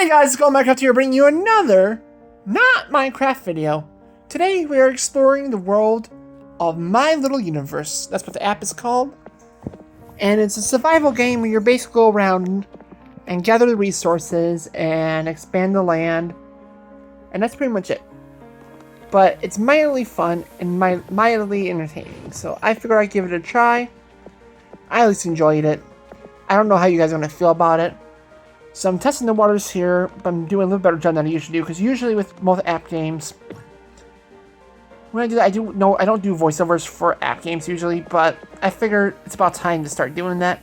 Hey guys, it's Minecraft here, bringing you another not Minecraft video. Today we are exploring the world of My Little Universe. That's what the app is called. And it's a survival game where you basically go around and gather the resources and expand the land. And that's pretty much it. But it's mildly fun and mildly entertaining. So I figured I'd give it a try. I at least enjoyed it. I don't know how you guys are going to feel about it. So I'm testing the waters here, but I'm doing a little better job than I usually do, because usually with most app games, when I do that, I don't do voiceovers for app games usually, but I figured it's about time to start doing that.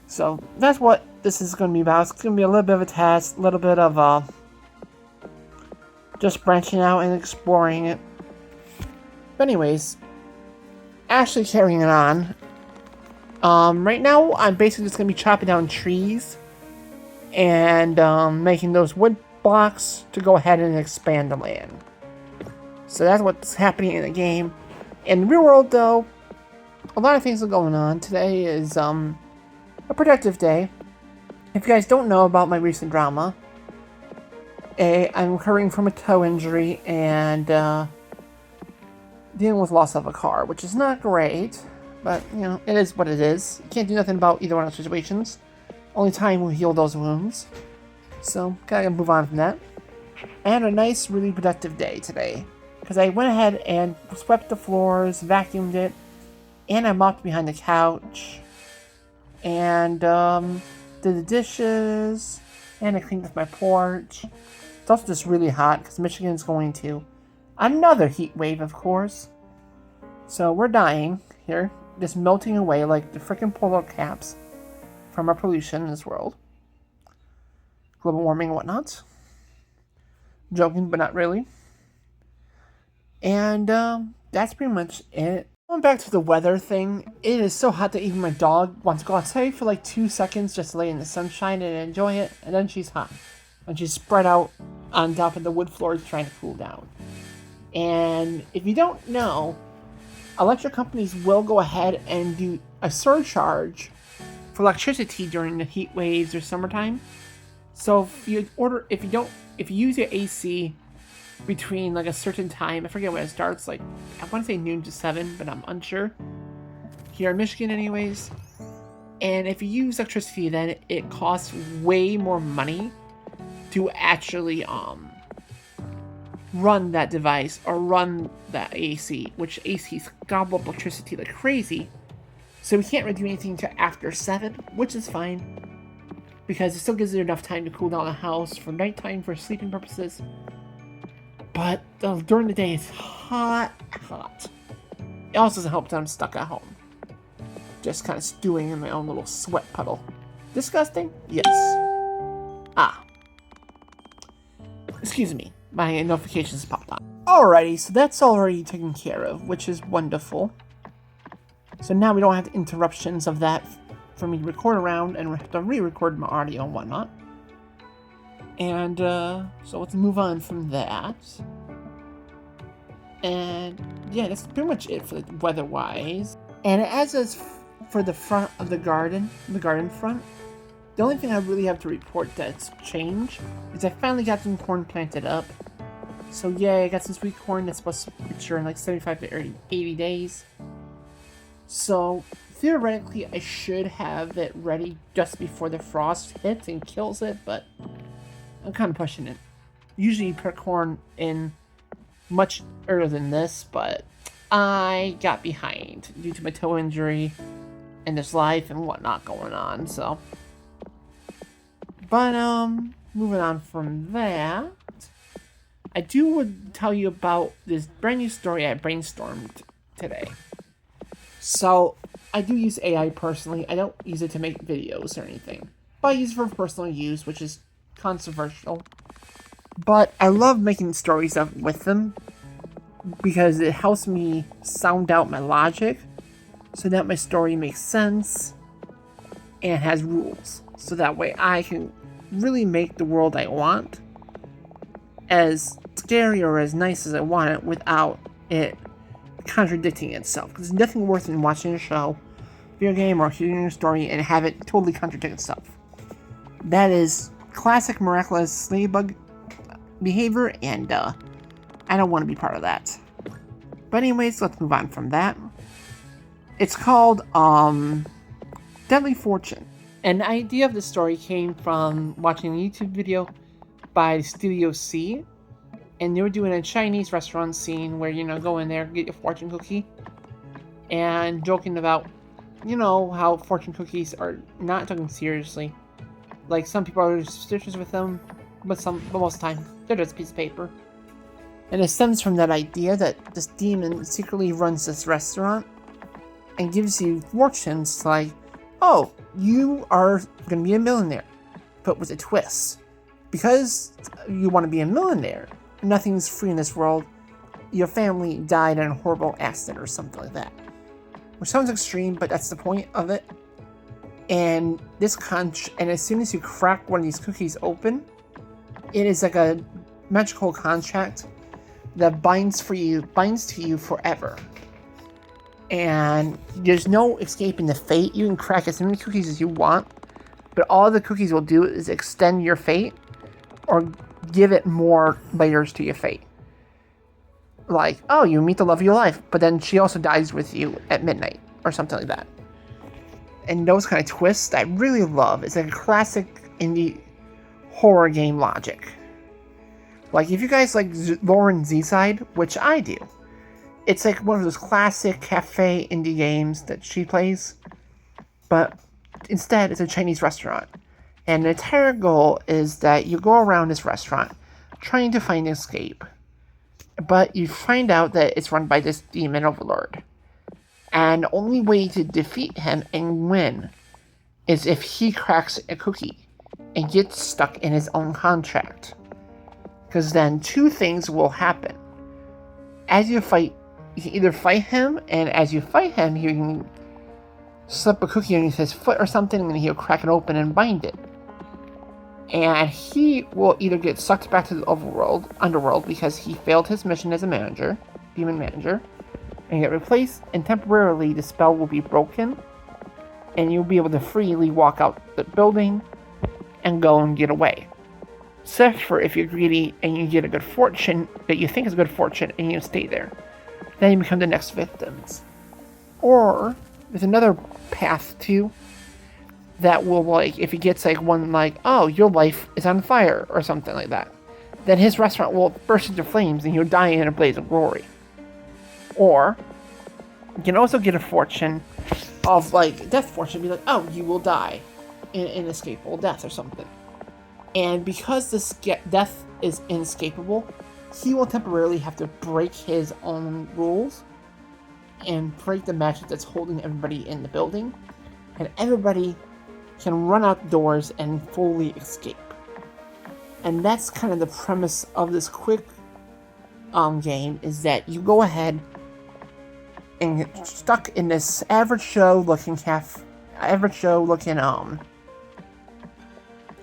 So that's what this is going to be about. It's going to be a little bit of a test, a little bit of just branching out and exploring it. But anyways, actually carrying it on. Right now I'm basically just going to be chopping down trees and making those wood blocks to go ahead and expand the land. So that's what's happening in the game. In the real world, though, a lot of things are going on. Today is a productive day. If you guys don't know about my recent drama, I'm recovering from a toe injury and dealing with loss of a car, which is not great, but you know, it is what it is. You can't do nothing about either one of those situations. Only time will heal those wounds. So, gotta move on from that. And a nice, really productive day today. Because I went ahead and swept the floors, vacuumed it, and I mopped behind the couch. And did the dishes, and I cleaned up my porch. It's also just really hot, because Michigan's going to another heat wave, of course. So we're dying here, just melting away like the freaking polar caps from our pollution in this world. Global warming and whatnot. Joking, but not really. And that's pretty much it. Going back to the weather thing, it is so hot that even my dog wants to go outside for like 2 seconds just to lay in the sunshine and enjoy it, and then she's hot. And she's spread out on top of the wood floors trying to cool down. And if you don't know, electric companies will go ahead and do a surcharge for electricity during the heat waves or summertime. So if you use your AC between like a certain time, I forget when it starts, like I want to say noon to 7, but I'm unsure. Here in Michigan anyways. And if you use electricity, then it costs way more money to actually run that device or run that AC, which ACs gobble up electricity like crazy. So we can't really do anything until after 7, which is fine, because it still gives it enough time to cool down the house for nighttime for sleeping purposes. But during the day, it's hot. It also doesn't help that I'm stuck at home, just kind of stewing in my own little sweat puddle. Disgusting? Yes. Excuse me, my notifications popped on. Alrighty, so that's already taken care of, which is wonderful. So now we don't have the interruptions of that for me to record around and have to re-record my audio and whatnot. And so let's move on from that. And yeah, that's pretty much it for the weather-wise. And as is for the front of the garden front, the only thing I really have to report that's changed is I finally got some corn planted up. So yeah, I got some sweet corn that's supposed to mature in like 75 to 80 days. So theoretically, I should have it ready just before the frost hits and kills it, but I'm kind of pushing it. Usually you put corn in much earlier than this, but I got behind due to my toe injury and this life and whatnot going on, so. But, moving on from that, I would tell you about this brand new story I brainstormed today. So, I do use AI personally. I don't use it to make videos or anything, but I use it for personal use, which is controversial. But I love making stories up with them because it helps me sound out my logic so that my story makes sense and has rules. So that way I can really make the world I want as scary or as nice as I want it without it contradicting itself. Because there's nothing worse than watching a show, video game, or hearing a story and have it totally contradict itself. That is classic miraculous ladybug behavior, and I don't want to be part of that. But anyways, let's move on from that. It's called Deadly Fortune. And the idea of the story came from watching a YouTube video by Studio C, and they were doing a Chinese restaurant scene where, go in there, get your fortune cookie, and joking about, how fortune cookies are not taken seriously. Like, some people are superstitious with them, but most of the time, they're just a piece of paper. And it stems from that idea that this demon secretly runs this restaurant and gives you fortunes like, oh, you are going to be a millionaire, but with a twist. Because you want to be a millionaire, nothing's free in this world. Your family died in a horrible accident or something like that. Which sounds extreme, but that's the point of it. And and as soon as you crack one of these cookies open, it is like a magical contract that binds to you forever. And there's no escaping the fate. You can crack as many cookies as you want, but all the cookies will do is extend your fate or give it more layers to your fate. Like, oh, you meet the love of your life, but then she also dies with you at midnight or something like that. And those kind of twists I really love. It's like a classic indie horror game logic. Like, if you guys like Lauren Z-Side, which I do, it's like one of those classic cafe indie games that she plays, but instead it's a Chinese restaurant. And the entire goal is that you go around this restaurant trying to find an escape, but you find out that it's run by this demon overlord. And the only way to defeat him and win is if he cracks a cookie and gets stuck in his own contract. Because then two things will happen. As you fight, you can either fight him, and as you fight him, you can slip a cookie underneath his foot or something, and he'll crack it open and bind it. And he will either get sucked back to the underworld, because he failed his mission as a demon manager, and get replaced, and temporarily the spell will be broken, and you'll be able to freely walk out the building and go and get away. Except for if you're greedy and you get a good fortune that you think is good fortune and you stay there. Then you become the next victims. Or there's another path too that will, like, if he gets like one like, oh, your life is on fire or something like that, then his restaurant will burst into flames and he'll die in a blaze of glory. Or you can also get a fortune of like death fortune, be like, oh, you will die in inescapable death or something. And because this death is inescapable, he will temporarily have to break his own rules and break the magic that's holding everybody in the building, and everybody can run outdoors and fully escape. And that's kind of the premise of this quick game, is that you go ahead and get stuck in this average Joe looking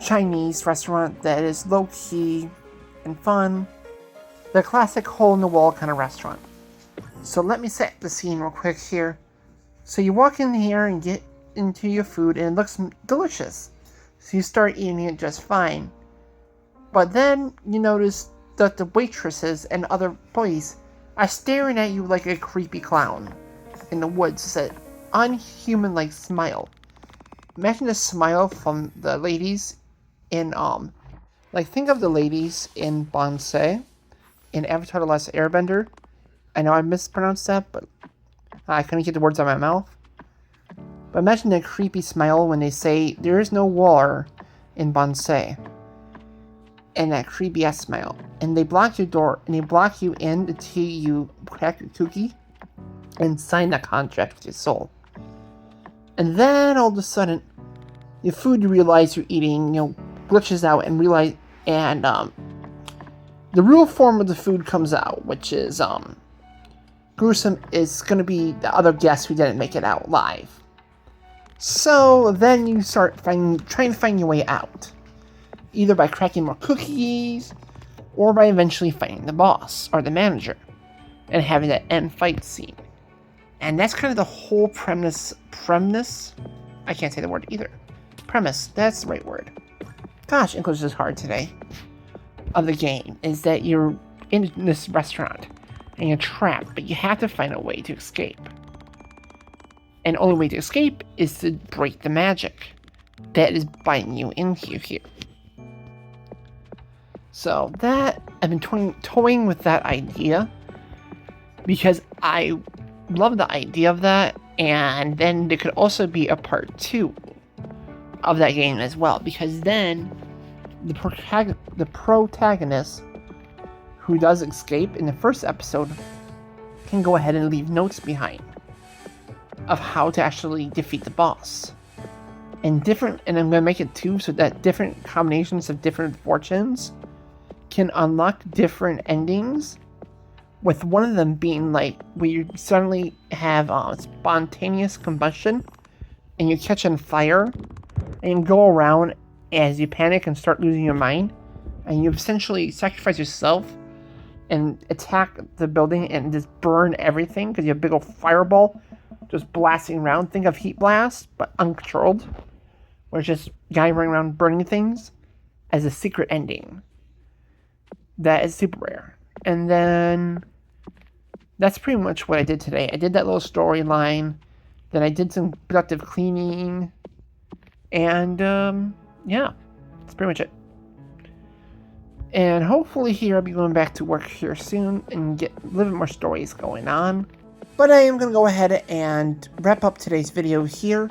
Chinese restaurant that is low-key and fun. The classic hole-in-the-wall kind of restaurant. So let me set the scene real quick here. So you walk in here and get into your food, and it looks delicious. So you start eating it just fine. But then you notice that the waitresses and other employees are staring at you like a creepy clown in the woods with an unhuman-like smile. Imagine the smile from the ladies in, think of the ladies in Bonsai, in Avatar: The Last Airbender. I know I mispronounced that, but I couldn't get the words out of my mouth. But imagine that creepy smile when they say, there is no war in Bonsai. And that creepy ass smile. And they block your door, and they block you in until you crack your cookie and sign that contract with your soul. And then all of a sudden, your food you realize you're eating, glitches out and the real form of the food comes out, which is gruesome. Is going to be the other guests who didn't make it out live. So then you start trying to find your way out, either by cracking more cookies or by eventually fighting the boss or the manager and having that end fight scene. And that's kind of the whole premise. I can't say the word either. Premise, that's the right word. gosh, English is hard today, of the game is that you're in this restaurant and you're trapped, but you have to find a way to escape. And the only way to escape is to break the magic that is biting you into here. So that, I've been toying with that idea because I love the idea of that, and then there could also be a part 2 of that game as well, because then the protagonist who does escape in the first episode can go ahead and leave notes behind of how to actually defeat the boss. And I'm going to make it 2 so that different combinations of different fortunes can unlock different endings, with one of them being like where you suddenly have spontaneous combustion and you catch on fire and you go around as you panic and start losing your mind, and you essentially sacrifice yourself and attack the building and just burn everything because you have a big old fireball just blasting around. Think of Heat Blast, but uncontrolled, where it's just guy running around burning things as a secret ending. That is super rare. And then that's pretty much what I did today. I did that little storyline, then I did some productive cleaning, and yeah, that's pretty much it. And hopefully here I'll be going back to work here soon and get a little bit more stories going on. But I am going to go ahead and wrap up today's video here.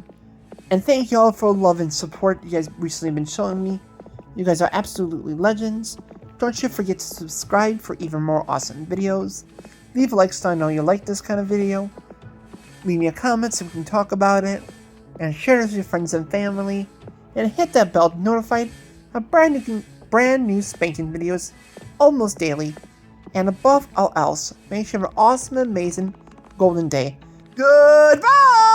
And thank you all for the love and support you guys recently been showing me. You guys are absolutely legends. Don't you forget to subscribe for even more awesome videos. Leave a like so I know you like this kind of video. Leave me a comment so we can talk about it. And share this with your friends and family. And hit that bell to be notified of brand new spanking videos almost daily. And above all else, make sure you have an awesome, amazing, golden day. Goodbye!